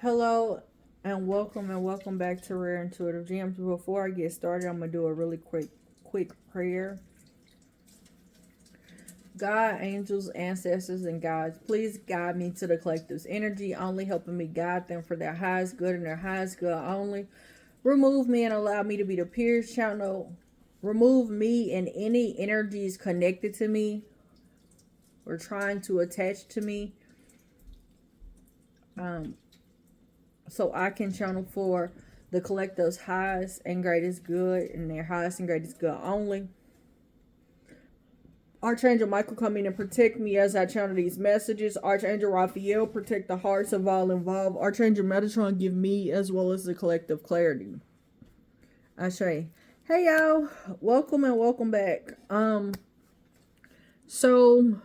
Hello and welcome back to Rare Intuitive Gems. Before I get started, I'm gonna do a really quick prayer. God, angels, ancestors, and guides, please guide me to the collective's energy, only helping me guide them for their highest good and their highest good only. Remove me and allow me to be the purest channel. Remove me and any energies connected to me or trying to attach to me. So I can channel for the collective's highest and greatest good and their highest and greatest good only. Archangel Michael, come in and protect me as I channel these messages. Archangel Raphael, protect the hearts of all involved. Archangel Metatron, give me as well as the collective clarity. Ashe. Hey y'all, welcome and welcome back. So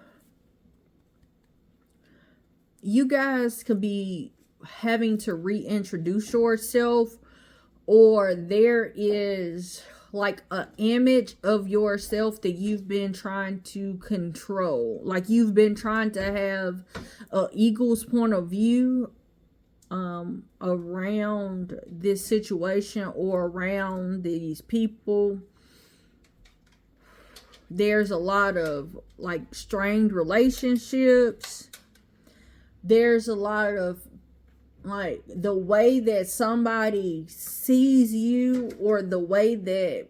you guys could be having to reintroduce yourself, or there is like an image of yourself that you've been trying to control, like you've been trying to have an eagle's point of view around this situation or around these people. There's a lot of like strained relationships. There's a lot of like the way that somebody sees you or the way that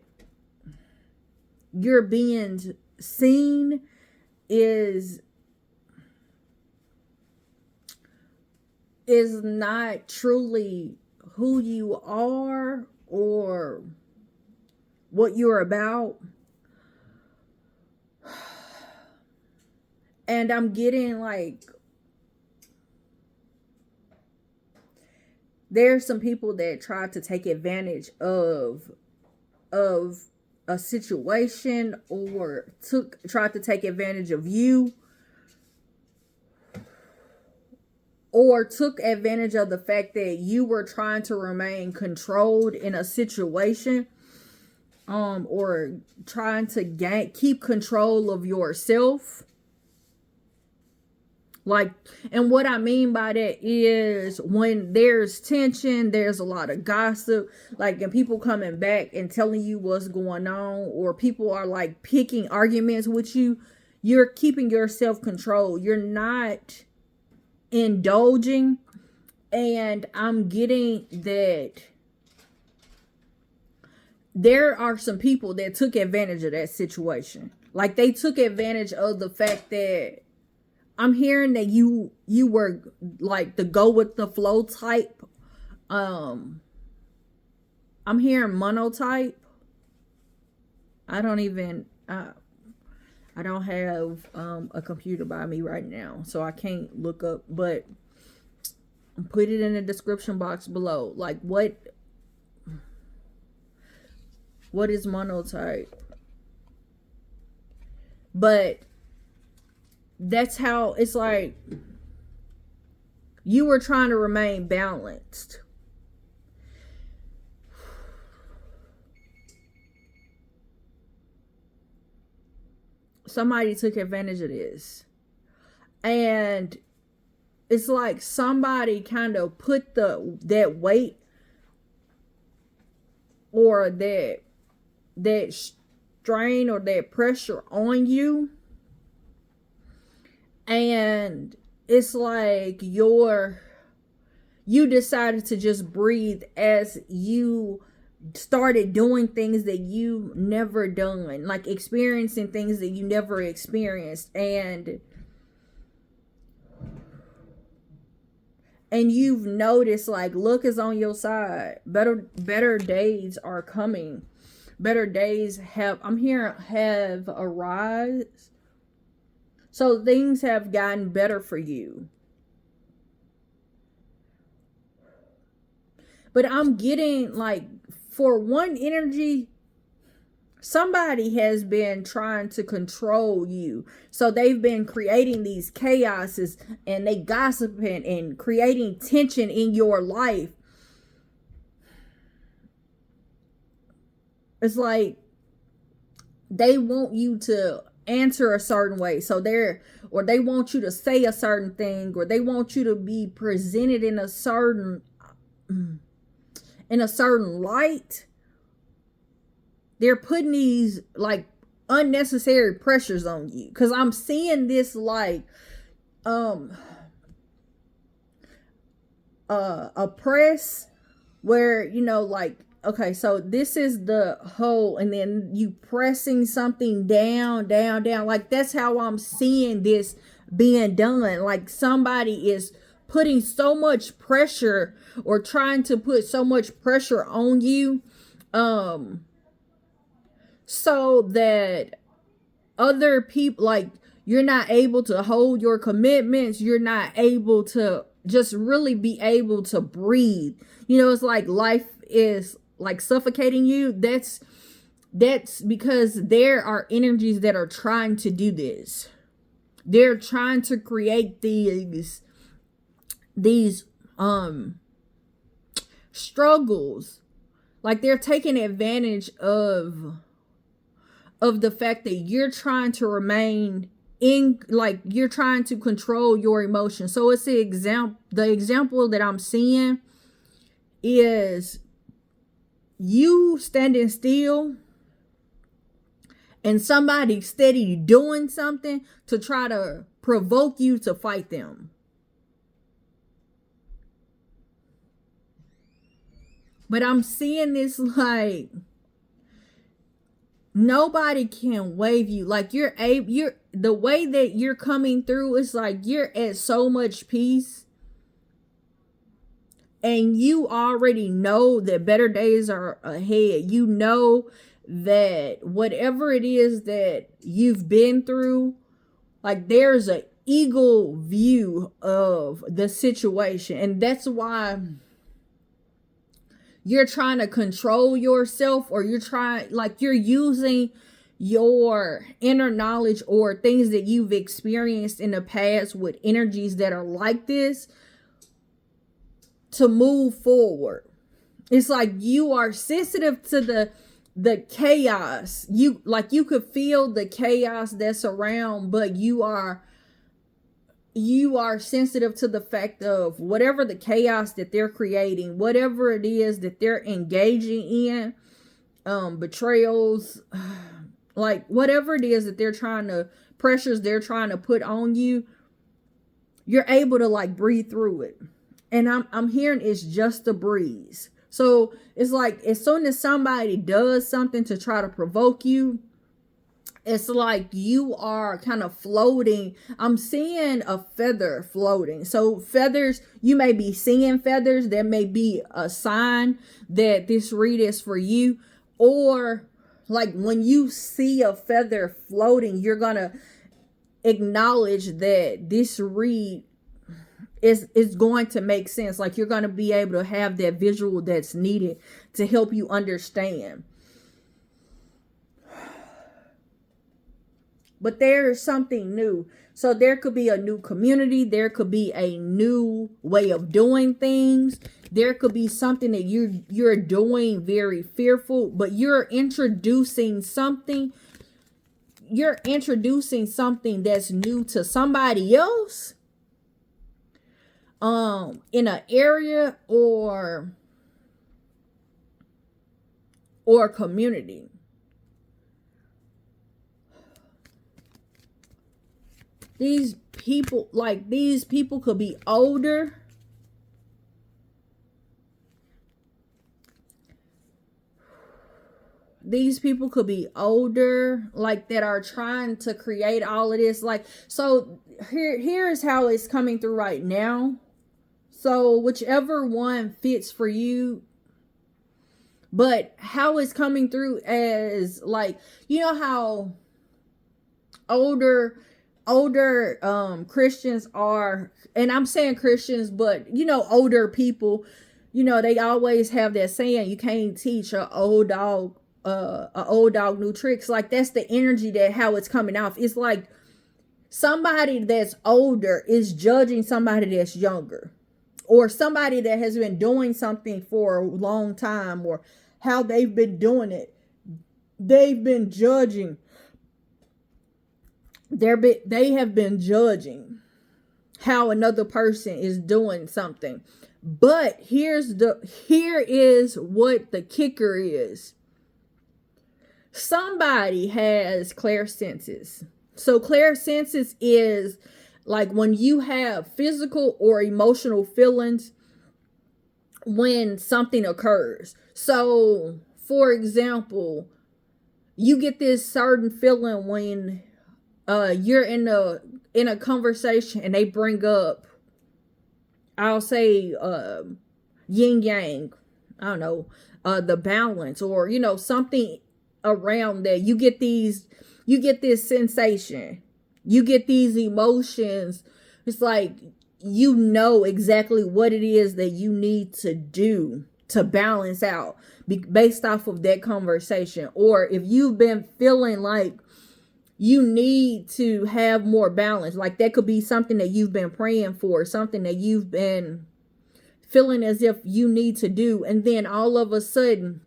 you're being seen is not truly who you are or what you're about. And I'm getting like there's some people that try to take advantage of a situation or tried to take advantage of you, or took advantage of the fact that you were trying to remain controlled in a situation, or trying to keep control of yourself. Like, and what I mean by that is when there's tension, there's a lot of gossip, like, and people coming back and telling you what's going on, or people are like picking arguments with you. You're keeping your self-control. You're not indulging. And I'm getting that there are some people that took advantage of that situation. Like, they took advantage of the fact that I'm hearing that you were like the go with the flow type. I'm hearing monotype. I don't have a computer by me right now, so I can't look up, but put it in the description box below. Like, what is monotype? But that's how it's like you were trying to remain balanced. Somebody took advantage of this. And it's like somebody kind of put that weight or that strain or that pressure on you. And it's like you decided to just breathe as you started doing things that you never done, like experiencing things that you never experienced, and you've noticed like luck is on your side. Better days are coming. Better days have arrived. So things have gotten better for you. But I'm getting like, for one energy, somebody has been trying to control you. So they've been creating these chaoses and they gossiping and creating tension in your life. It's like they want you to answer a certain way. So they're or they want you to say a certain thing, or they want you to be presented in a certain light. They're putting these like unnecessary pressures on you, because I'm seeing this like a press where, you know, like, okay, so this is the hole, and then you pressing something down, like that's how I'm seeing this being done. Like somebody is putting so much pressure, or trying to put so much pressure on you, so that other people, like, you're not able to hold your commitments, you're not able to just really be able to breathe. You know, it's like life is like suffocating you. That's because there are energies that are trying to do this. They're trying to create these struggles. Like they're taking advantage of the fact that you're trying to remain in, like you're trying to control your emotions. So it's the example that I'm seeing is you standing still and somebody steady doing something to try to provoke you to fight them. But I'm seeing this like nobody can wave you. Like you're the way that you're coming through is like you're at so much peace, and you already know that better days are ahead. You know that whatever it is that you've been through, like there's an eagle view of the situation, and that's why you're trying to control yourself, or you're using your inner knowledge or things that you've experienced in the past with energies that are like this to move forward. It's like you are sensitive to the chaos. You could feel the chaos that's around, but you are sensitive to the fact of whatever the chaos that they're creating, whatever it is that they're engaging in, betrayals, like whatever it is that pressures they're trying to put on you, you're able to like breathe through it. And I'm hearing it's just a breeze. So it's like as soon as somebody does something to try to provoke you, it's like you are kind of floating. I'm seeing a feather floating. So feathers, you may be seeing feathers. That may be a sign that this read is for you. Or like when you see a feather floating, you're going to acknowledge that this read is going to make sense. Like you're going to be able to have that visual that's needed to help you understand. But there is something new. So there could be a new community. There could be a new way of doing things. There could be something that you're doing very fearful, but you're introducing something. You're introducing something that's new to somebody else, in an area or community. These people could be older. These people could be older, like that are trying to create all of this. Like, so here's how it's coming through right now. So whichever one fits for you, but how it's coming through as like, you know how older Christians are, and I'm saying Christians, but you know, older people, you know, they always have that saying, you can't teach an old dog new tricks. Like that's the energy that how it's coming off. It's like somebody that's older is judging somebody that's younger, or somebody that has been doing something for a long time, or how they've been doing it. They've been judging they have been judging how another person is doing something. But here is what the kicker is. Somebody has clairsenses. So clairsenses is like when you have physical or emotional feelings when something occurs. So, for example, you get this certain feeling when you're in a conversation and they bring up, I'll say, yin yang, I don't know, the balance, or something around that. You get this sensation, you get these emotions. It's like exactly what it is that you need to do to balance out based off of that conversation. Or if you've been feeling like you need to have more balance, like that could be something that you've been praying for, something that you've been feeling as if you need to do, and then all of a sudden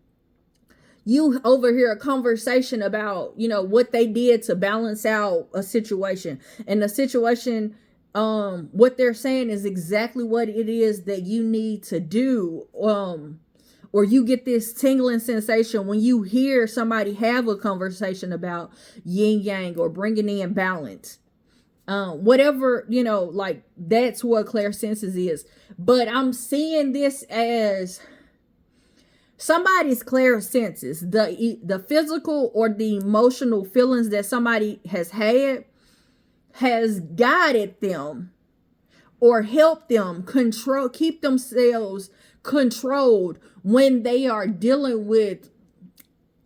you overhear a conversation about what they did to balance out a situation, and the situation, what they're saying is exactly what it is that you need to do. Or you get this tingling sensation when you hear somebody have a conversation about yin yang or bringing in balance. Whatever, like that's what clairsenses is. But I'm seeing this as somebody's clairsenses, the physical or the emotional feelings that somebody has had, has guided them or helped them keep themselves controlled when they are dealing with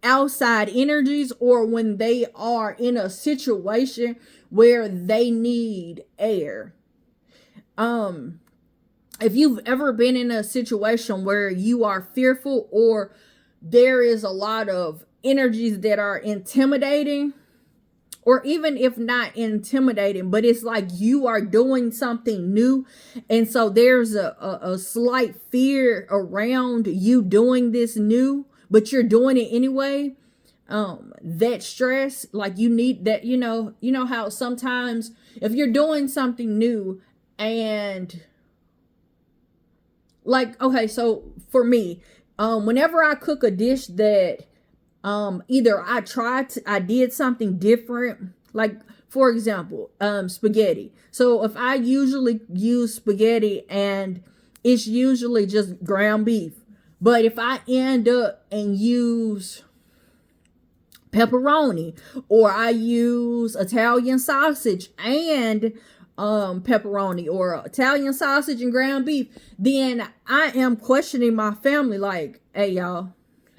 outside energies, or when they are in a situation where they need air. If you've ever been in a situation where you are fearful, or there is a lot of energies that are intimidating, or even if not intimidating, but it's like you are doing something new, and so there's a slight fear around you doing this new, but you're doing it anyway. That stress, like you need that, you know how sometimes if you're doing something new, and like, okay, so for me, whenever I cook a dish that either I did something different, like for example, spaghetti. So if I usually use spaghetti and it's usually just ground beef, but if I end up and use pepperoni, or I use Italian sausage and pepperoni, or Italian sausage and ground beef, then I am questioning my family like, hey y'all,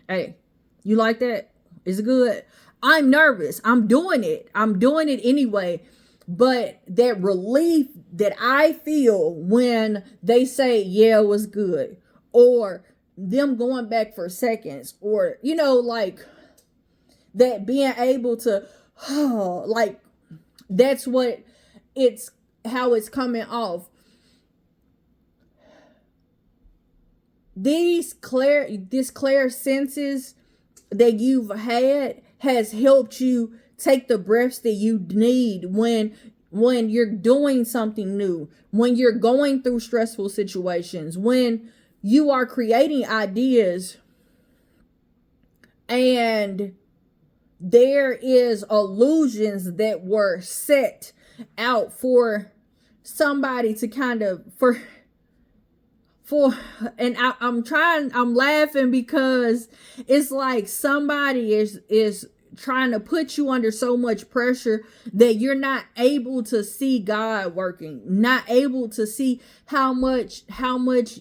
hey, you like that? Is it good? I'm nervous. I'm doing it anyway. But that relief that I feel when they say, yeah, it was good, or them going back for seconds, or like that, being able to like, that's what it's how it's coming off. This clear senses that you've had has helped you take the breaths that you need when you're doing something new, when you're going through stressful situations, when you are creating ideas and there is illusions that were set out for somebody to kind of and I'm laughing because it's like somebody is trying to put you under so much pressure that you're not able to see God working, not able to see how much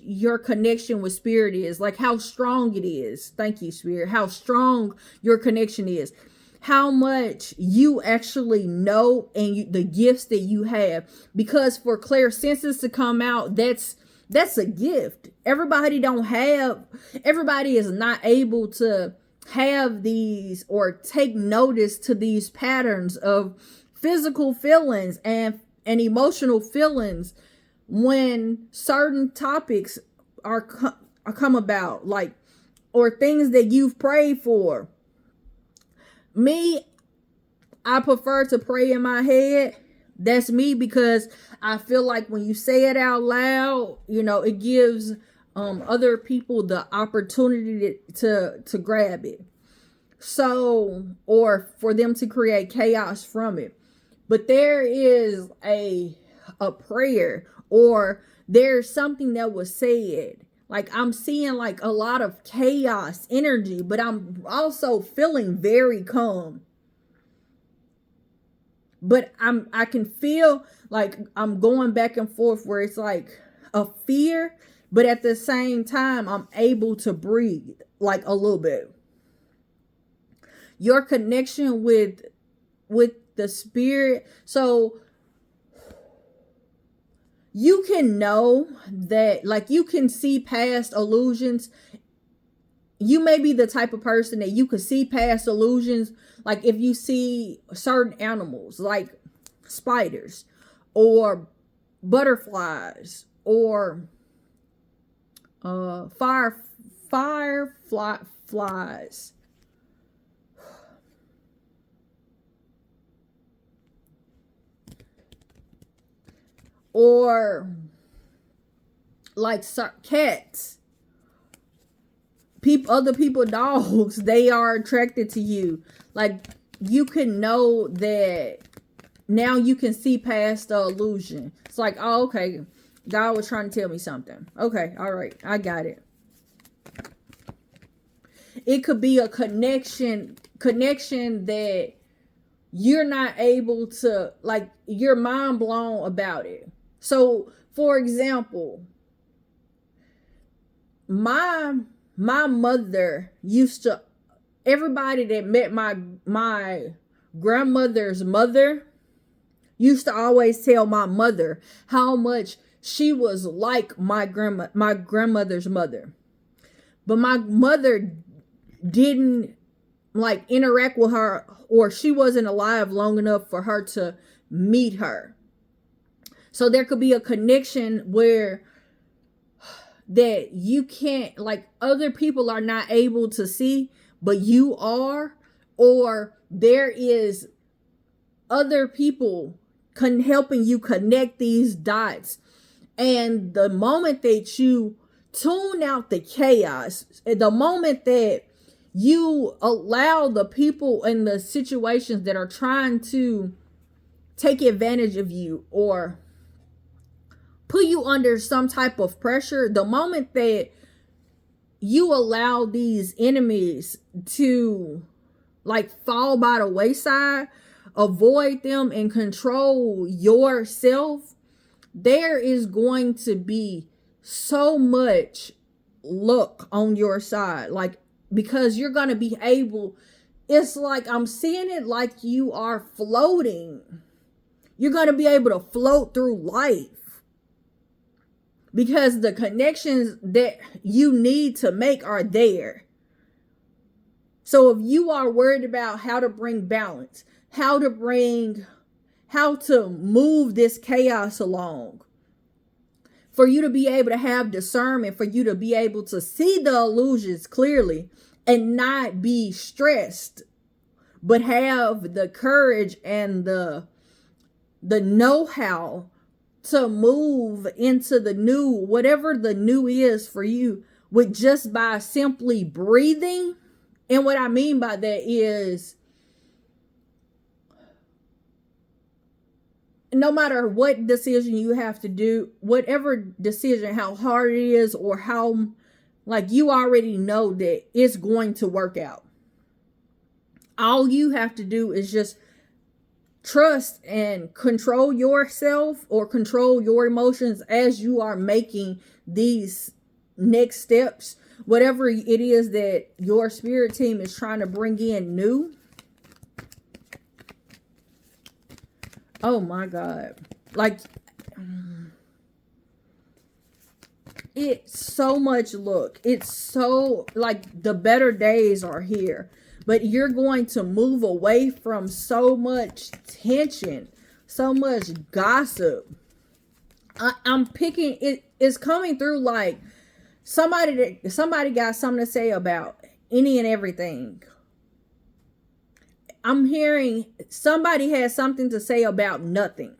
your connection with spirit is, like how strong it is. Thank you, spirit. How strong your connection is, how much you actually know, and the gifts that you have. Because for clairsenses to come out, that's a gift. Everybody is not able to have these or take notice to these patterns of physical feelings and emotional feelings when certain topics are come about, like, or things that you've prayed for. Me, I prefer to pray in my head. That's me, because I feel like when you say it out loud, it gives other people the opportunity to grab it. So, or for them to create chaos from it. But there is a prayer, or there's something that was said. Like, I'm seeing like a lot of chaos energy, but I'm also feeling very calm. But I can feel like I'm going back and forth, where it's like a fear, but at the same time I'm able to breathe like a little bit. Your connection with the spirit. So you can know that, like, you can see past illusions. You may be the type of person that you could see past illusions. Like, if you see certain animals like spiders or butterflies or fireflies, or like cats, other people, dogs, they are attracted to you. Like, you can know that now. You can see past the illusion. It's like, oh, okay, God was trying to tell me something. Okay, all right, I got it. It could be a connection that you're not able to, like, you're mind blown about it. So, for example, my mother used to, everybody that met my grandmother's mother used to always tell my mother how much she was like my grandmother's mother. But my mother didn't like interact with her, or she wasn't alive long enough for her to meet her. So there could be a connection where that you can't, like, other people are not able to see, but you are, or there is other people helping you connect these dots. And the moment that you tune out the chaos, the moment that you allow the people and the situations that are trying to take advantage of you or put you under some type of pressure, the moment that you allow these enemies to, like, fall by the wayside, avoid them and control yourself, there is going to be so much luck on your side. Like, because you're going to be able, it's like, I'm seeing it like you are floating. You're going to be able to float through life, because the connections that you need to make are there. So if you are worried about how to bring balance, how to move this chaos along, for you to be able to have discernment, for you to be able to see the illusions clearly and not be stressed, but have the courage and the know-how to move into the new, whatever the new is for you, with just by simply breathing. And what I mean by that is, no matter what decision you have to do, whatever decision, how hard it is, or how, like, you already know that it's going to work out. All you have to do is just trust and control yourself, or control your emotions as you are making these next steps, whatever it is that your spirit team is trying to bring in new. Oh my God. Like, it's so much luck. It's so, like, the better days are here. But you're going to move away from so much tension, so much gossip. I'm picking it. It's coming through like somebody got something to say about any and everything. I'm hearing somebody has something to say about nothing.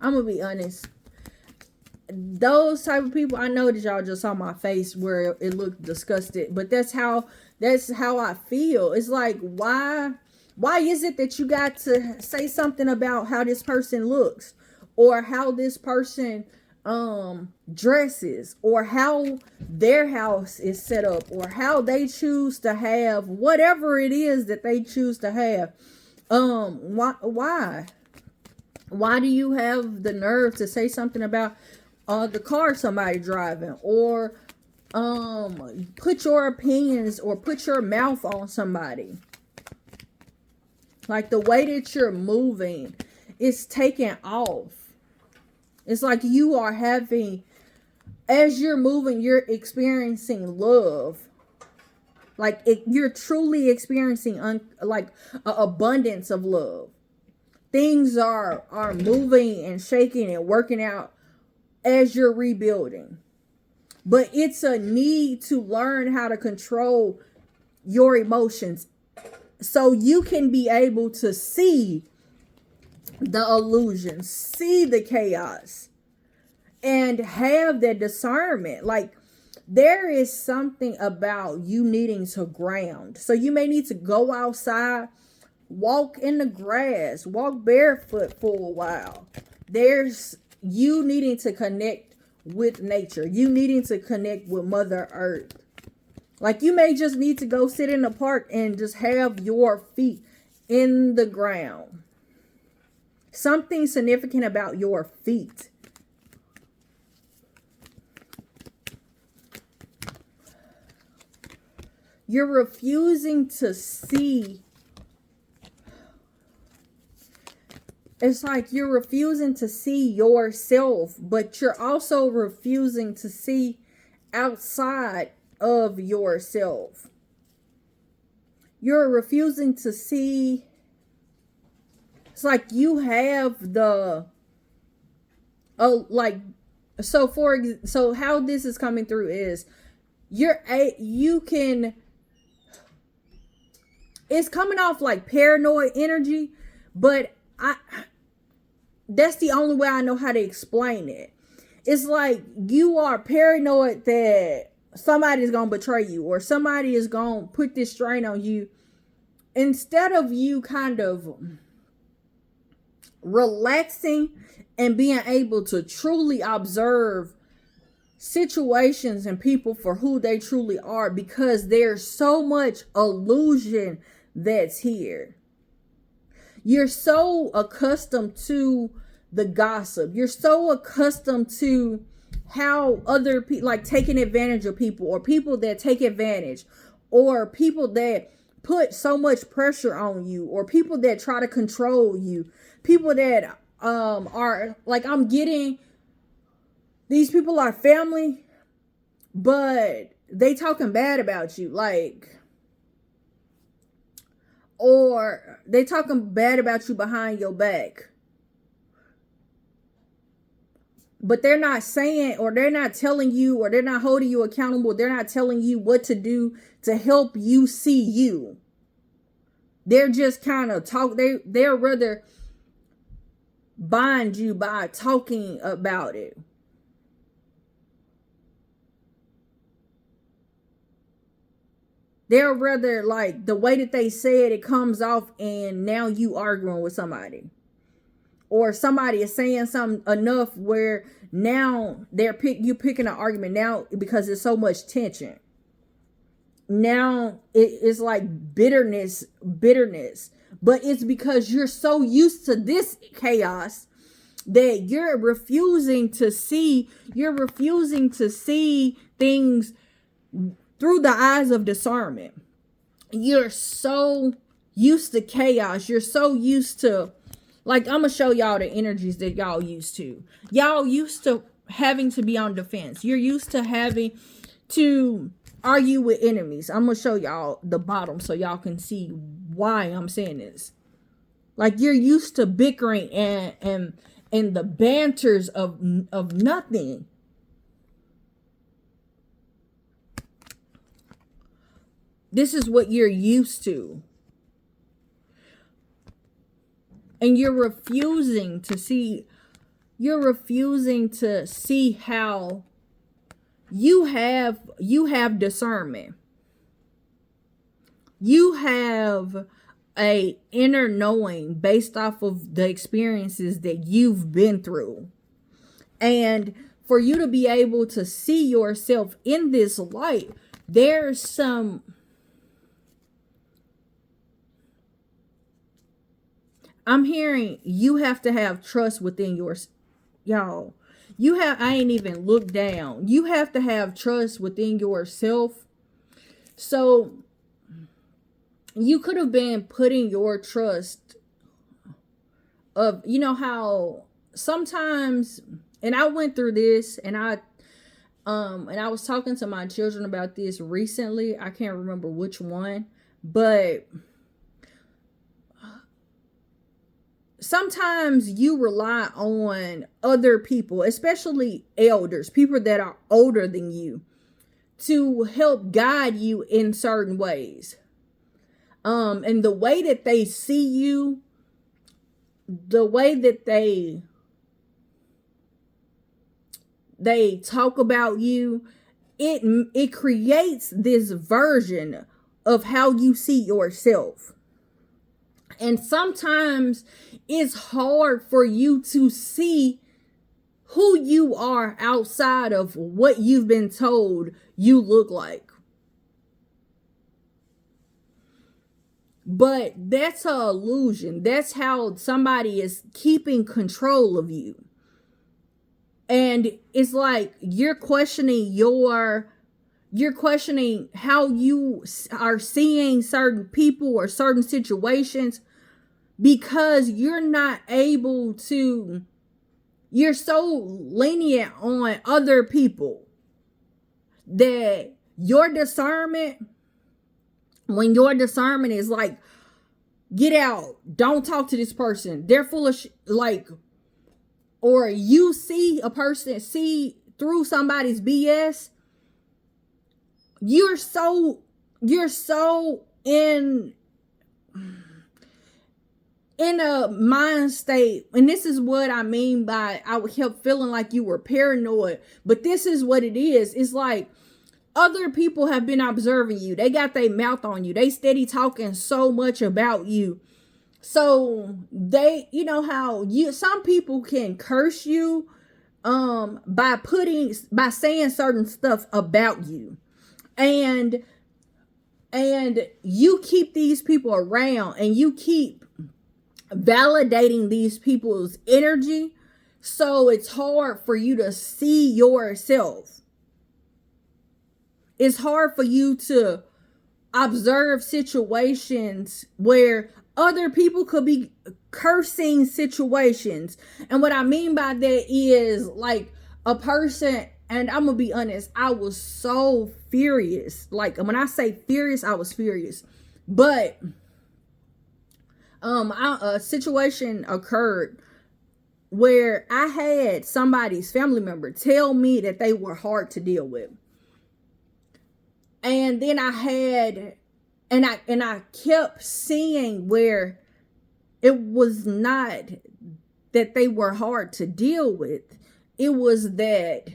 I'm gonna be honest. Those type of people, I know that y'all just saw my face where it looked disgusted, but that's how I feel. It's like, why is it that you got to say something about how this person looks, or how this person dresses, or how their house is set up, or how they choose to have whatever it is that they choose to have? Why do you have the nerve to say something about the car somebody driving, or put your opinions or put your mouth on somebody? Like, the way that you're moving is taking off. It's like you are having, as you're moving, you're experiencing love. Like, you're truly experiencing like an abundance of love. Things are moving and shaking and working out as you're rebuilding. But it's a need to learn how to control your emotions, so you can be able to see the illusion, see the chaos, and have that discernment. Like, there is something about you needing to ground. So you may need to go outside, walk in the grass, walk barefoot for a while. There's you needing to connect with nature. You needing to connect with Mother Earth. Like, you may just need to go sit in the park and just have your feet in the ground. Something significant about your feet. You're refusing to see. It's like you're refusing to see yourself, but you're also refusing to see outside of yourself. You're refusing to see. It's like you have the so how this is coming through is it's coming off like paranoid energy, but that's the only way I know how to explain it. It's like you are paranoid that somebody's gonna betray you, or somebody is gonna put this strain on you, instead of you kind of relaxing and being able to truly observe situations and people for who they truly are, because there's so much illusion that's here. You're so accustomed to the gossip. You're so accustomed to how other people, like, taking advantage of people, or people that take advantage, or people that put so much pressure on you, or people that try to control you, people that are like, I'm getting these people are family, but they talking bad about you, like, or they talking bad about you behind your back, but they're not saying, or they're not telling you, or they're not holding you accountable. They're not telling you what to do to help you see you. They're just kind of they're rather bind you by talking about it. They're rather, like, the way that they say it comes off, and now you arguing with somebody, or somebody is saying something enough where now you picking an argument now, because there's so much tension. Now it's like bitterness, but it's because you're so used to this chaos that you're refusing to see things through the eyes of discernment. You're so used to chaos. You're so used to, like, I'm gonna show y'all the energies that y'all used to. Y'all used to having to be on defense. You're used to having to argue with enemies. I'm gonna show y'all the bottom so y'all can see why I'm saying this. Like, you're used to bickering and the banters of nothing. This is what you're used to. And you're refusing to see how you have discernment. You have a inner knowing based off of the experiences that you've been through. And for you to be able to see yourself in this light, there's some I'm hearing you have to have trust within y'all. I ain't even looked down. You have to have trust within yourself. So you could have been putting your trust of, you know how sometimes, and I went through this, and I was talking to my children about this recently. I can't remember which one, but sometimes you rely on other people, especially elders, people that are older than you, to help guide you in certain ways. And the way that they see you, the way that they talk about you, it creates this version of how you see yourself. And sometimes it's hard for you to see who you are outside of what you've been told you look like. But that's an illusion. That's how somebody is keeping control of you. And it's like you're questioning how you are seeing certain people or certain situations because you're not able to, you're so lenient on other people that when your discernment is like, get out, don't talk to this person, they're full of or you see through somebody's BS, you're so in a mind state. And this is what I mean by I kept feeling like you were paranoid, but this is what it is. It's like other people have been observing you. They got their mouth on you. They steady talking so much about you. So they, you know how some people can curse you by saying certain stuff about you. And you keep these people around and you keep validating these people's energy. So it's hard for you to see yourself. It's hard for you to observe situations where other people could be cursing situations. And what I mean by that is like a person, and I'm gonna be honest, I was so furious. Like when I say furious, I was furious. But a situation occurred where I had somebody's family member tell me that they were hard to deal with. And then I kept seeing where it was not that they were hard to deal with. It was that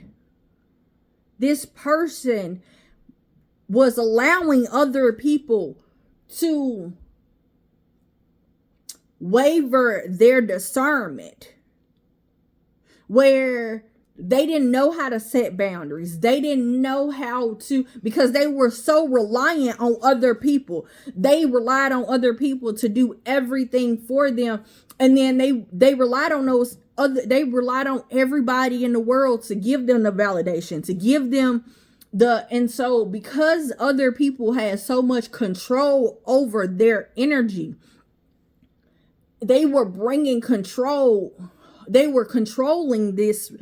this person was allowing other people to waver their discernment, where they didn't know how to set boundaries. They didn't know how to, because they were so reliant on other people. They relied on other people to do everything for them. And then they relied on they relied on everybody in the world to give them the validation, to give them and so because other people had so much control over their energy, they were bringing control. They were controlling this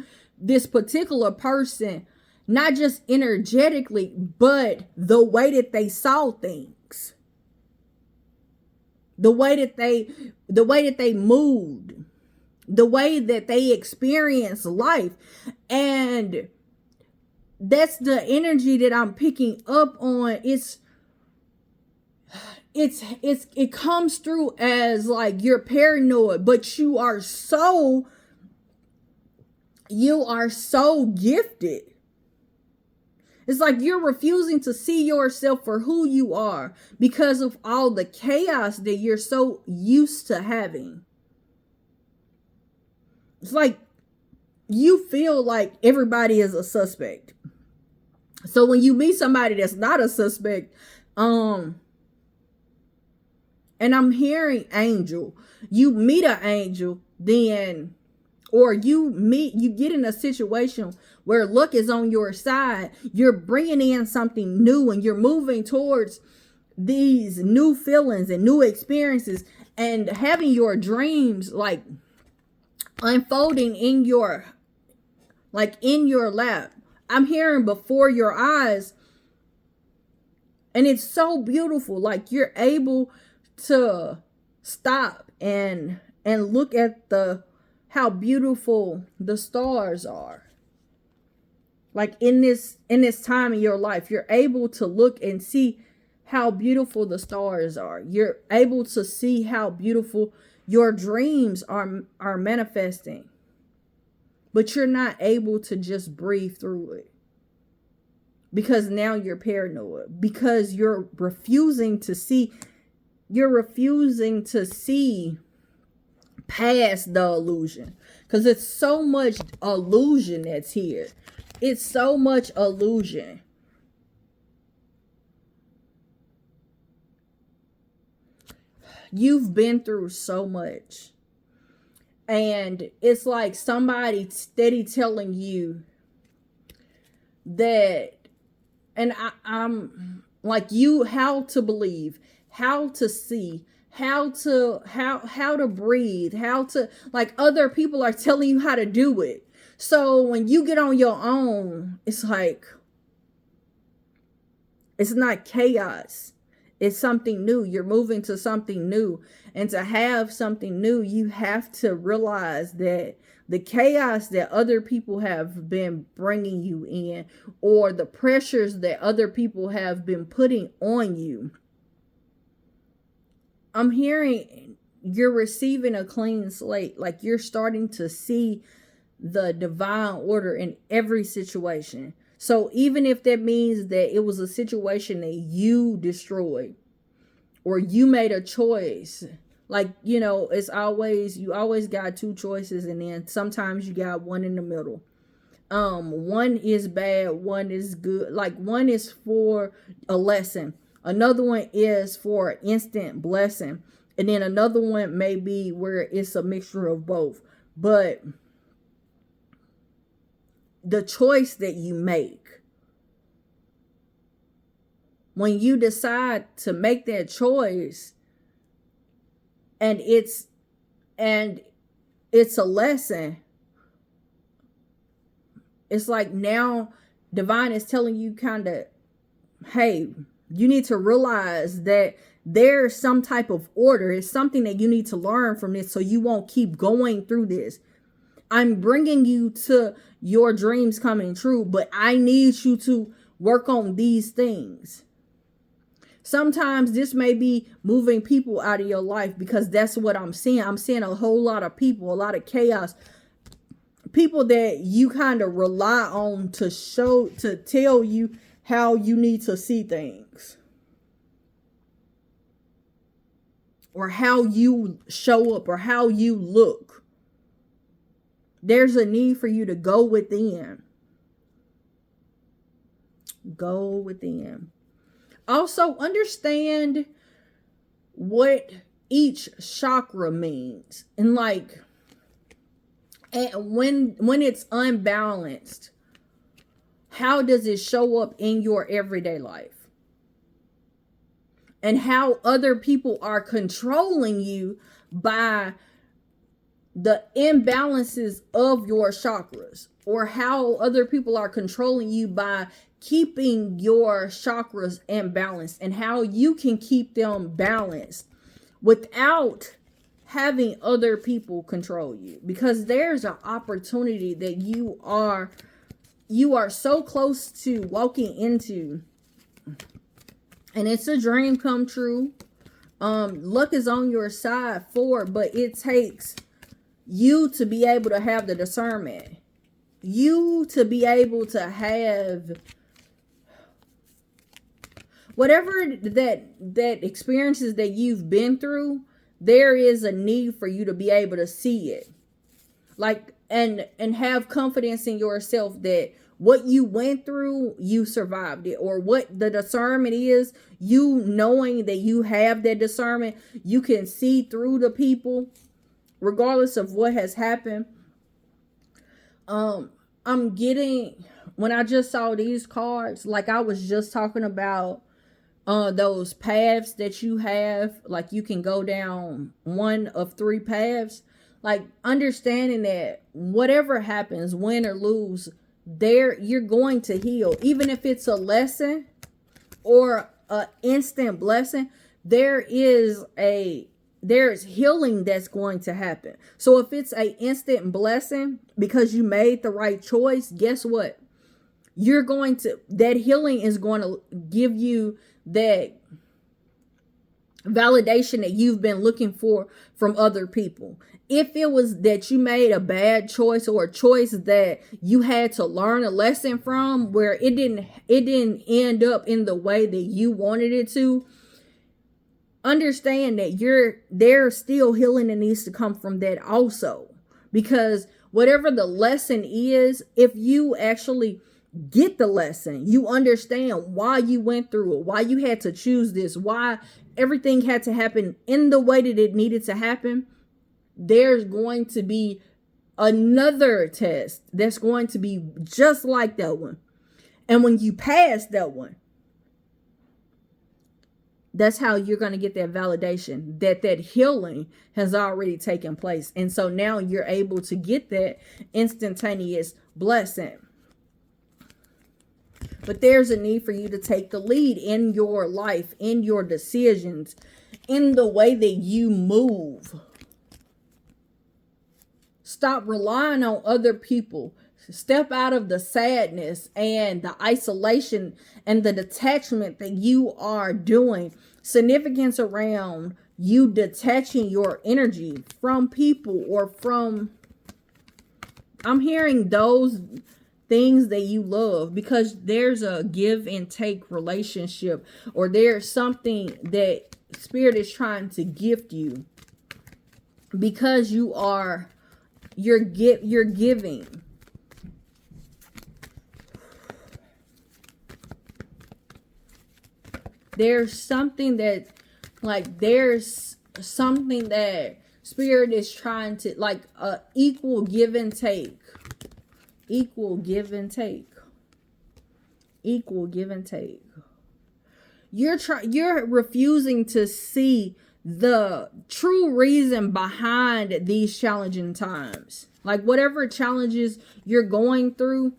particular person, not just energetically, but the way that they saw things, the way that they moved, the way that they experienced life. And that's the energy that I'm picking up on. It's it comes through as like you're paranoid, but you are so gifted. It's like you're refusing to see yourself for who you are because of all the chaos that you're so used to having. It's like you feel like everybody is a suspect. So when you meet somebody that's not a suspect, and I'm hearing angel, you meet an angel, then, or you get in a situation where luck is on your side, you're bringing in something new and you're moving towards these new feelings and new experiences and having your dreams like unfolding in your lap. I'm hearing before your eyes, and it's so beautiful. Like you're able to stop and look at how beautiful the stars are. Like in this time in your life, you're able to look and see how beautiful the stars are. You're able to see how beautiful your dreams are manifesting. But you're not able to just breathe through it. Because now you're paranoid. Because you're refusing to see past the illusion. Because it's so much illusion that's here. It's so much illusion. You've been through so much. And it's like somebody steady telling you that, and I'm like you, how to believe, how to see, how to breathe, how to, like other people are telling you how to do it. So when you get on your own, it's like, it's not chaos. It's something new. You're moving to something new. And to have something new, you have to realize that the chaos that other people have been bringing you in, or the pressures that other people have been putting on you, I'm hearing you're receiving a clean slate. Like you're starting to see the divine order in every situation. So even if that means that it was a situation that you destroyed or you made a choice, like, you know, you always got two choices, and then sometimes you got one in the middle. One is bad, one is good. Like one is for a lesson. Another one is for an instant blessing. And then another one may be where it's a mixture of both. But the choice that you make, when you decide to make that choice, and it's a lesson, it's like now divine is telling you kind of, hey, you need to realize that there's some type of order. It's something that you need to learn from this so you won't keep going through this. I'm bringing you to your dreams coming true, but I need you to work on these things. Sometimes this may be moving people out of your life, because that's what I'm seeing. I'm seeing a whole lot of people, a lot of chaos. People that you kind of rely on to tell you how you need to see things, or how you show up, or how you look. There's a need for you to go within. Go within. Also, understand what each chakra means. And like, and when it's unbalanced, how does it show up in your everyday life? And how other people are controlling you by the imbalances of your chakras, or how other people are controlling you by keeping your chakras imbalanced, and how you can keep them balanced without having other people control you. Because there's an opportunity that you are so close to walking into, And it's a dream come true. Luck is on your side for it, but it takes you to be able to have the discernment. You to be able to have whatever that experiences that you've been through. There is a need for you to be able to see it, like, and have confidence in yourself that what you went through, you survived it. Or what the discernment is, you knowing that you have that discernment, you can see through the people regardless of what has happened. I'm getting, when I just saw these cards, like I was just talking about those paths that you have, like you can go down one of 3 paths, like understanding that whatever happens, win or lose, there you're going to heal. Even if it's a lesson or an instant blessing, there's healing that's going to happen. So if it's an instant blessing because you made the right choice, guess what? That healing is going to give you that validation that you've been looking for from other people. If it was that you made a bad choice or a choice that you had to learn a lesson from, where it didn't end up in the way that you wanted it to, understand that there's still healing that needs to come from that also. Because whatever the lesson is, if you actually get the lesson, you understand why you went through it, why you had to choose this, why everything had to happen in the way that it needed to happen, there's going to be another test that's going to be just like that one. And when you pass that one, that's how you're going to get that validation that healing has already taken place. And so now you're able to get that instantaneous blessing. But there's a need for you to take the lead in your life, in your decisions, in the way that you move. Stop relying on other people. Step out of the sadness and the isolation and the detachment that you are doing. Significance around you detaching your energy from people or from, I'm hearing those things that you love, because there's a give and take relationship, or there's something that Spirit is trying to gift you because you're giving. There's something that Spirit is trying to, like, equal give and take. Equal give and take. Equal give and take. You're refusing to see the true reason behind these challenging times. Like, whatever challenges you're going through,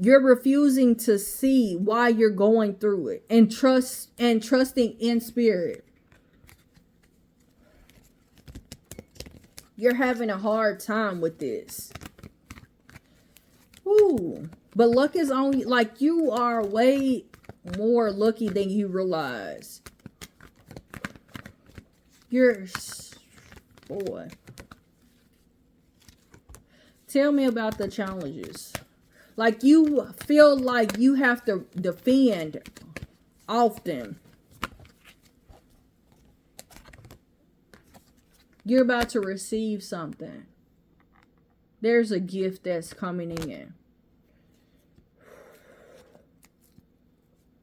you're refusing to see why you're going through it, and trusting in Spirit. You're having a hard time with this. Ooh, but luck is only, like, you are way more lucky than you realize. Boy. Tell me about the challenges. Like, you feel like you have to defend often. You're about to receive something. There's a gift that's coming in.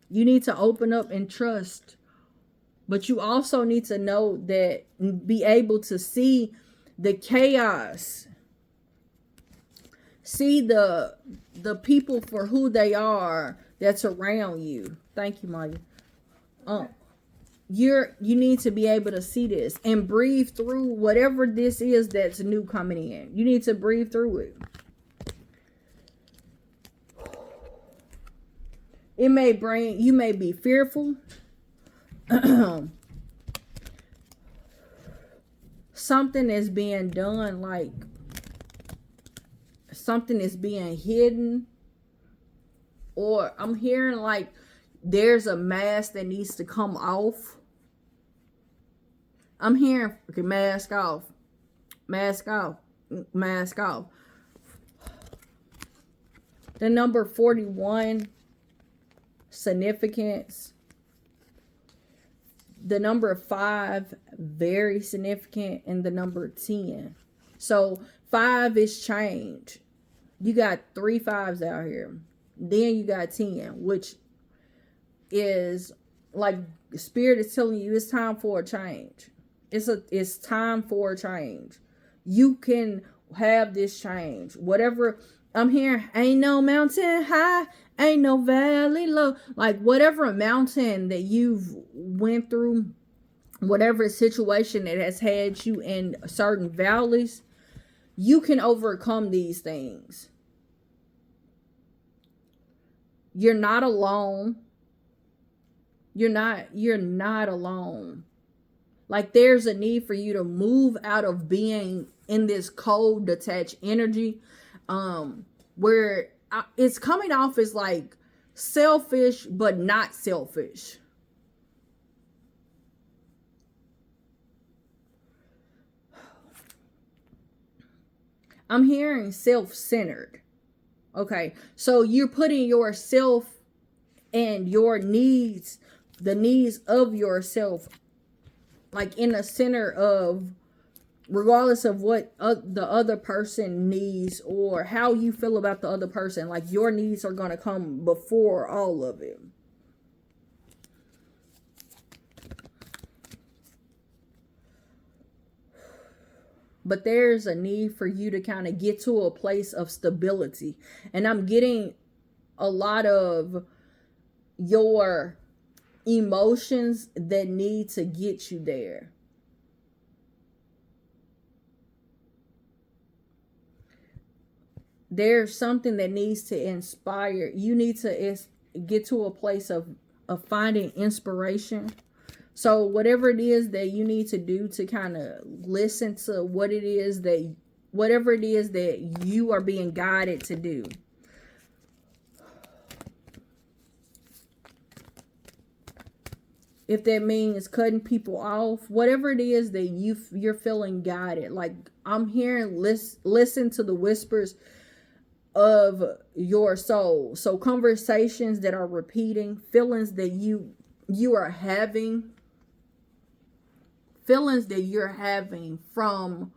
You need to open up and trust. But you also need to know that, be able to see the chaos. See the people for who they are that's around you. Thank you, Maya. You need to be able to see this and breathe through whatever this is that's new coming in. You need to breathe through it. You may be fearful. Something is being done, like something is being hidden. Or I'm hearing like there's a mask that needs to come off. I'm hearing, okay, mask off, mask off, mask off. The number 41, significance. The number 5, very significant. And the number 10. So 5 is change. You got 3 5s out here. Then you got 10, which is like Spirit is telling you it's time for a change. It's time for a change. You can have this change. Whatever I'm hearing, ain't no mountain high, ain't no valley low. Like whatever mountain that you've went through, whatever situation that has had you in certain valleys, you can overcome these things. You're not alone. You're not alone. Like there's a need for you to move out of being in this cold, detached energy, where it's coming off as like selfish, but not selfish. I'm hearing self-centered. Okay, so you're putting yourself and your needs, the needs of yourself, like in the center of, regardless of what the other person needs or how you feel about the other person. Like your needs are going to come before all of it. But there's a need for you to kind of get to a place of stability. And I'm getting a lot of your emotions that need to get you there. There's something that needs to inspire. You need to get to a place of finding inspiration. So whatever it is that you need to do to kind of listen to whatever it is that you are being guided to do. If that means cutting people off, whatever it is that you're feeling guided. Like I'm hearing, listen to the whispers of your soul. So conversations that are repeating, feelings that you are having, feelings that you're having from,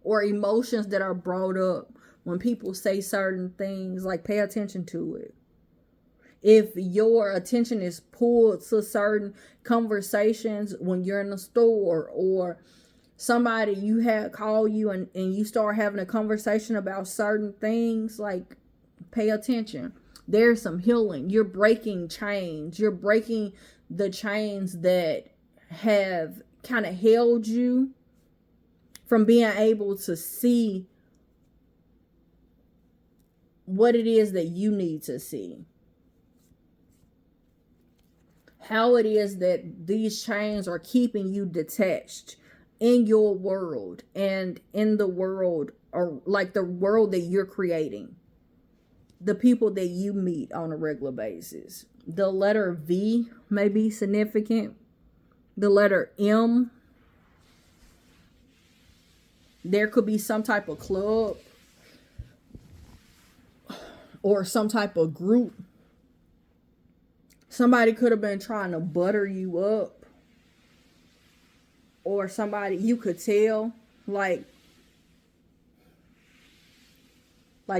or emotions that are brought up when people say certain things. Like pay attention to it. If your attention is pulled to certain conversations when you're in the store, or somebody you had call you and you start having a conversation about certain things, like pay attention. There's some healing. You're breaking chains. You're breaking the chains that have kind of held you from being able to see what it is that you need to see. How it is that these chains are keeping you detached in your world and in the world, or like the world that you're creating, the people that you meet on a regular basis. The letter V may be significant. The letter M. There could be some type of club or some type of group. Somebody could have been trying to butter you up. Or somebody you could tell, like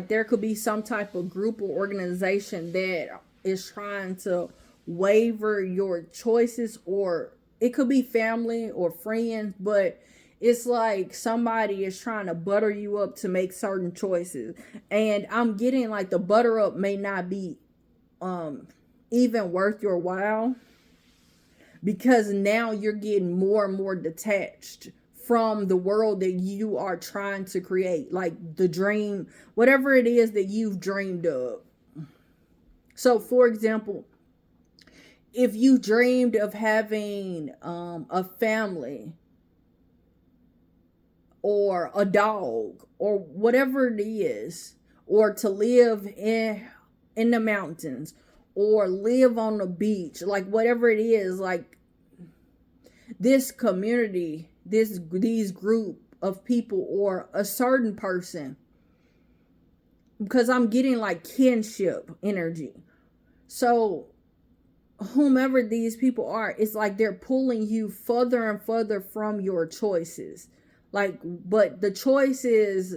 there could be some type of group or organization that is trying to waver your choices, or it could be family or friends, but it's like somebody is trying to butter you up to make certain choices. And I'm getting like the butter up may not be even worth your while, because now you're getting more and more detached from the world that you are trying to create, like the dream, whatever it is that you've dreamed of. So for example, if you dreamed of having a family or a dog or whatever it is, or to live in the mountains or live on the beach, like whatever it is, like this community, these group of people or a certain person, because I'm getting like kinship energy. So whomever these people are, it's like they're pulling you further and further from your choices. Like, but the choices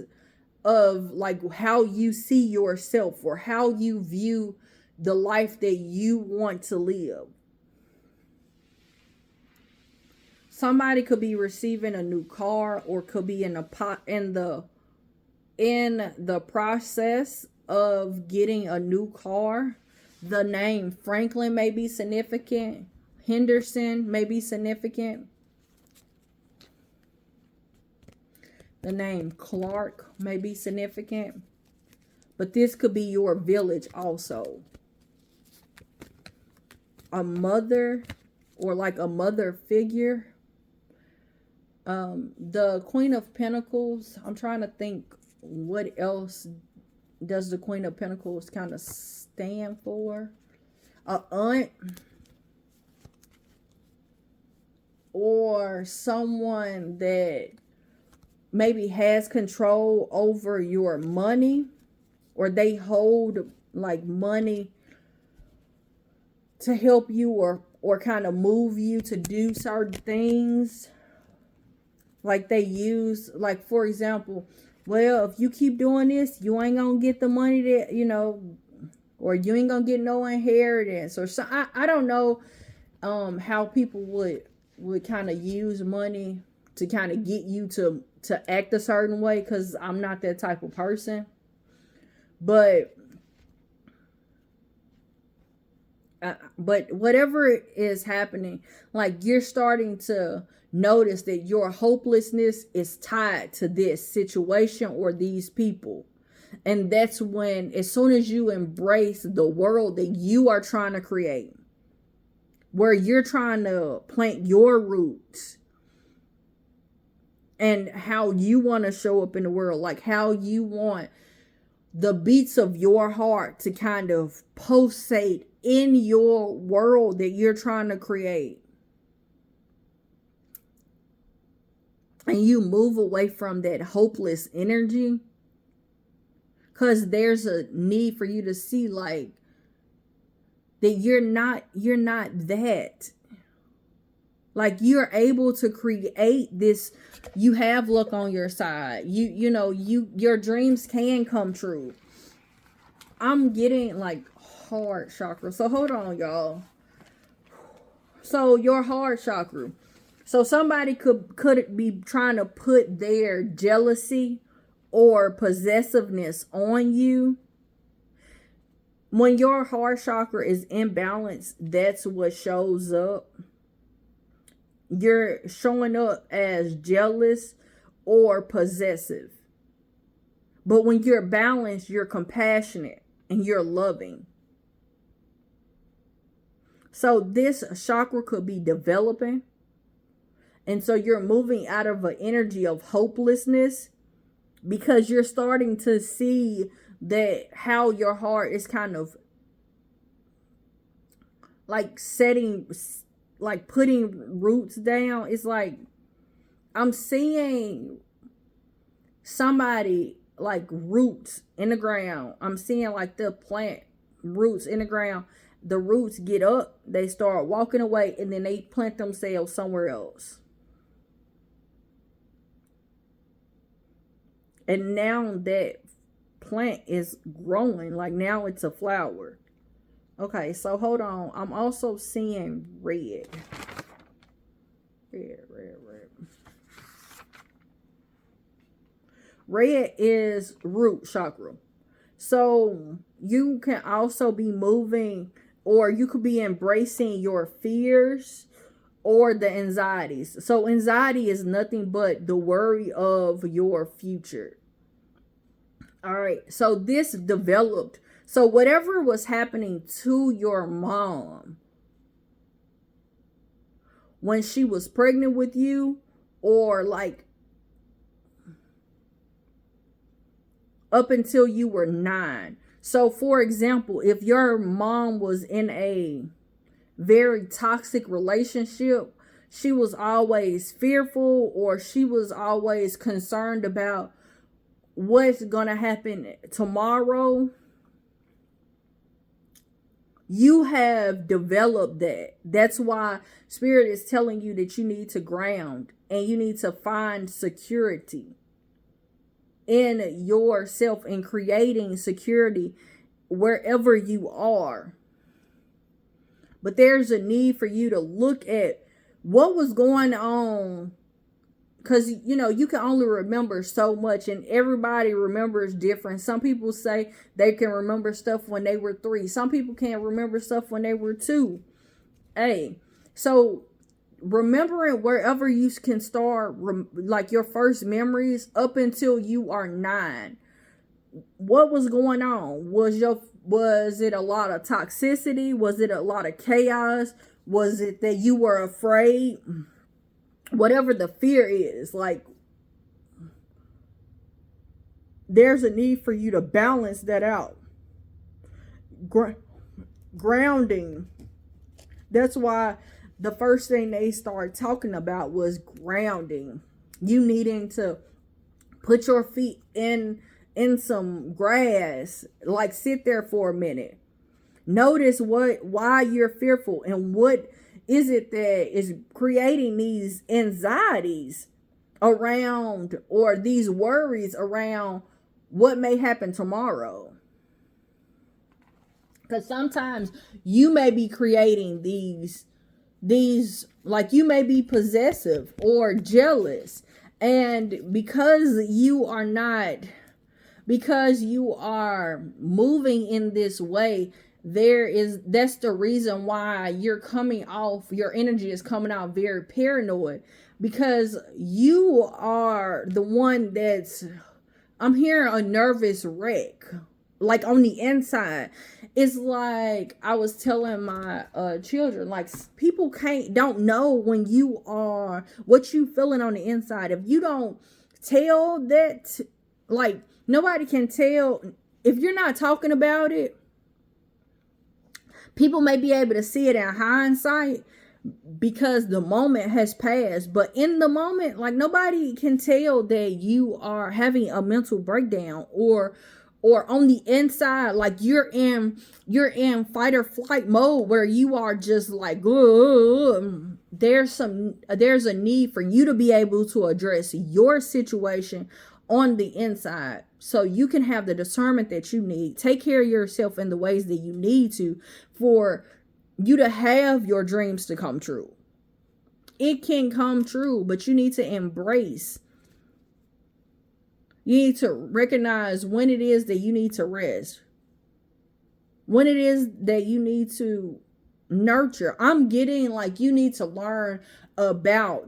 of like how you see yourself or how you view the life that you want to live. Somebody could be receiving a new car or could be in the process of getting a new car. The name Franklin may be significant. Henderson may be significant. The name Clark may be significant. But this could be your village also. A mother or like a mother figure. The Queen of Pentacles. I'm trying to think what else does the Queen of Pentacles kind of stand for. A aunt. Or someone that maybe has control over your money. Or they hold like money to help you or kind of move you to do certain things. Like they use, like for example, well, if you keep doing this, you ain't gonna get the money that, you know, or you ain't gonna get no inheritance. Or so I don't know how people would kind of use money to kind of get you to act a certain way, because I'm not that type of person. But whatever is happening, like you're starting to notice that your hopelessness is tied to this situation or these people. And that's when, as soon as you embrace the world that you are trying to create, where you're trying to plant your roots and how you want to show up in the world, like how you want the beats of your heart to kind of pulsate in your world that you're trying to create. And you move away from that hopeless energy, because there's a need for you to see like that you're not that. Like you're able to create this. You have luck on your side. Your dreams can come true. I'm getting like heart chakra. So hold on, y'all. So your heart chakra. So somebody could be trying to put their jealousy or possessiveness on you. When your heart chakra is imbalanced, that's what shows up. You're showing up as jealous or possessive. But when you're balanced, you're compassionate and you're loving. So this chakra could be developing. And so you're moving out of an energy of hopelessness, because you're starting to see that how your heart is kind of like putting roots down. It's like I'm seeing somebody like roots in the ground. I'm seeing like the plant roots in the ground. The roots get up, they start walking away, and then they plant themselves somewhere else. And now that plant is growing, like now it's a flower. Okay, so hold on. I'm also seeing red. Red. Red is root chakra. So you can also be moving, or you could be embracing your fears or the anxieties. So anxiety is nothing but the worry of your future. All right. So this developed. So whatever was happening to your mom when she was pregnant with you, or like up until you were 9. So for example, if your mom was in a very toxic relationship, she was always fearful, or she was always concerned about what's going to happen tomorrow, you have developed that. That's why Spirit is telling you that you need to ground and you need to find security in yourself and creating security wherever you are. But there's a need for you to look at what was going on, because you can only remember so much, and everybody remembers different. Some people say they can remember stuff when they were 3. Some people can't remember stuff when they were 2. Hey, so remembering wherever you can start, like your first memories up until you are 9. What was going on? Was it a lot of toxicity? Was it a lot of chaos? Was it that you were afraid? Whatever the fear is, like, there's a need for you to balance that out. Grounding. That's why the first thing they started talking about was grounding. You needing to put your feet in some grass, like sit there for a minute. Notice why you're fearful, and what is it that is creating these anxieties around, or these worries around what may happen tomorrow. Because sometimes you may be creating these like, you may be possessive or jealous, and because you are moving in this way, that's the reason why your energy is coming out very paranoid, because you are the one I'm hearing a nervous wreck, like on the inside. It's like I was telling my children, like, people don't know when you are, what you feeling on the inside. If you don't tell that, like, nobody can tell. If you're not talking about it, people may be able to see it in hindsight because the moment has passed. But in the moment, like, nobody can tell that you are having a mental breakdown, or on the inside, like, you're in fight or flight mode, where you are just like, ugh. There's a need for you to be able to address your situation on the inside, so you can have the discernment that you need. Take care of yourself in the ways that you need to, for you to have your dreams to come true. It can come true, but you need to embrace. You need to recognize when it is that you need to rest, when it is that you need to nurture. I'm getting like, you need to learn about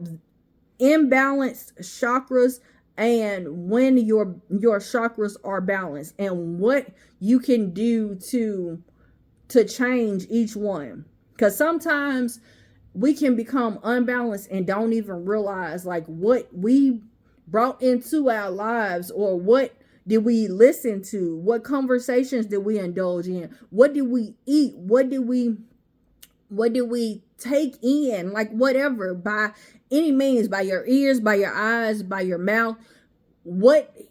imbalanced chakras, and when your chakras are balanced, and what you can do to change each one. Because sometimes we can become unbalanced and don't even realize, like, what we brought into our lives, or what did we listen to, what conversations did we indulge in, what did we eat, what did we take in, like, whatever, by any means, by your ears, by your eyes, by your mouth,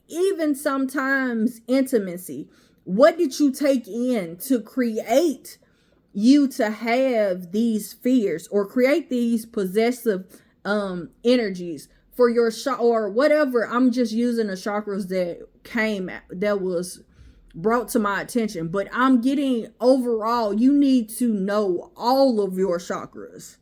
even sometimes intimacy. What did you take in to create you to have these fears, or create these possessive energies for your or whatever? I'm just using the chakras that was brought to my attention, but I'm getting overall, you need to know all of your chakras,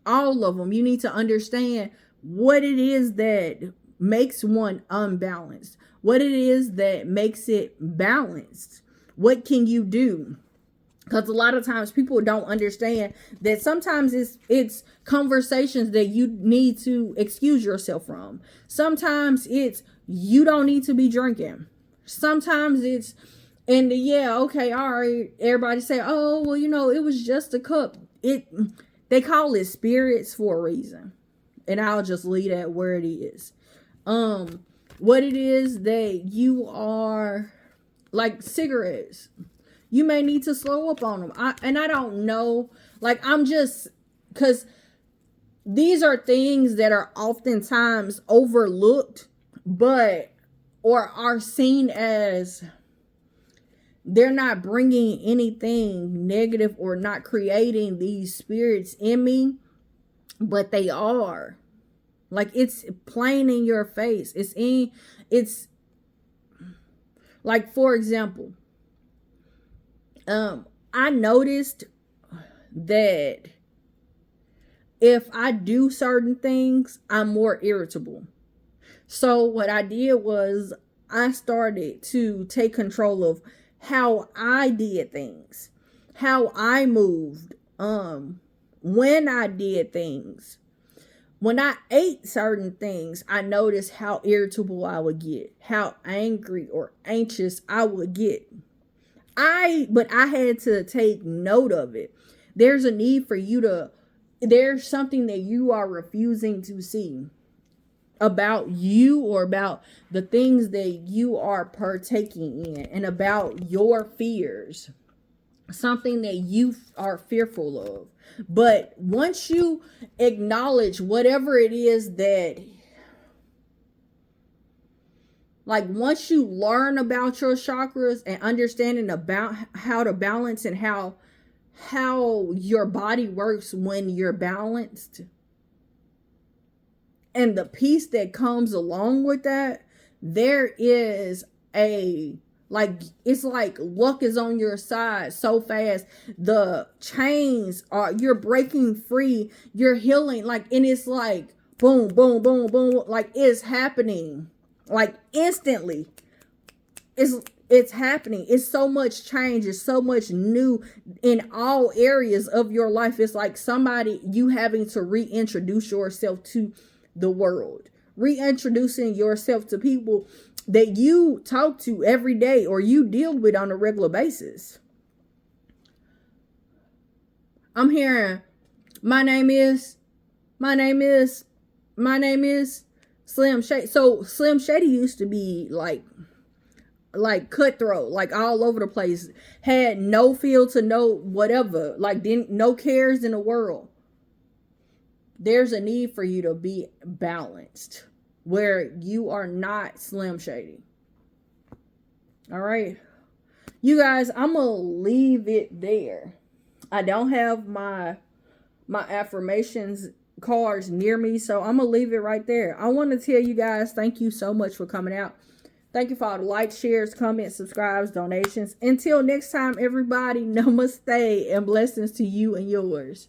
all of them. You need to understand what it is that makes one unbalanced, what it is that makes it balanced. What can you do? Because a lot of times people don't understand that sometimes it's conversations that you need to excuse yourself from. Sometimes it's, you don't need to be drinking. Sometimes it's, and yeah, okay, all right, everybody say, oh, well, it was just a cup. They call it spirits for a reason. And I'll just leave that where it is. What it is that you are Like cigarettes. You may need to slow up on them. I don't know. Like, I'm just, because these are things that are oftentimes overlooked, but, or are seen as they're not bringing anything negative or not creating these spirits in me, but they are. Like, it's plain in your face. It's like, for example, I noticed that if I do certain things, I'm more irritable. So what I did was I started to take control of how I did things, how I moved, when I did things. When I ate certain things, I noticed how irritable I would get, how angry or anxious I would get. But I had to take note of it. There's a need for you to, there's something that you are refusing to see about you, or about the things that you are partaking in, and about your fears, something that you are fearful of. But once you acknowledge whatever it is that, like, once you learn about your chakras and understanding about how to balance, and how your body works when you're balanced, and the peace that comes along with that, there is like, it's like luck is on your side so fast. The chains are, you're breaking free, you're healing, like, and it's like boom, boom, boom, boom, like, it's happening, like, instantly. It's happening. It's so much change. It's so much new in all areas of your life. It's like somebody, you having to reintroduce yourself to the world, reintroducing yourself to people that you talk to every day or you deal with on a regular basis. I'm hearing, my name is Slim Shady. So Slim Shady used to be like cutthroat, like all over the place, had no feel to no whatever, like didn't, no cares in the world. There's a need for you to be balanced, where you are not Slim Shady. All right, you guys, I'm gonna leave it there. I don't have my affirmations cards near me, so I'm gonna leave it right there. I want to tell you guys, thank you so much for coming out. Thank you for all the likes, shares, comments, subscribes, donations. Until next time, everybody, namaste and blessings to you and yours.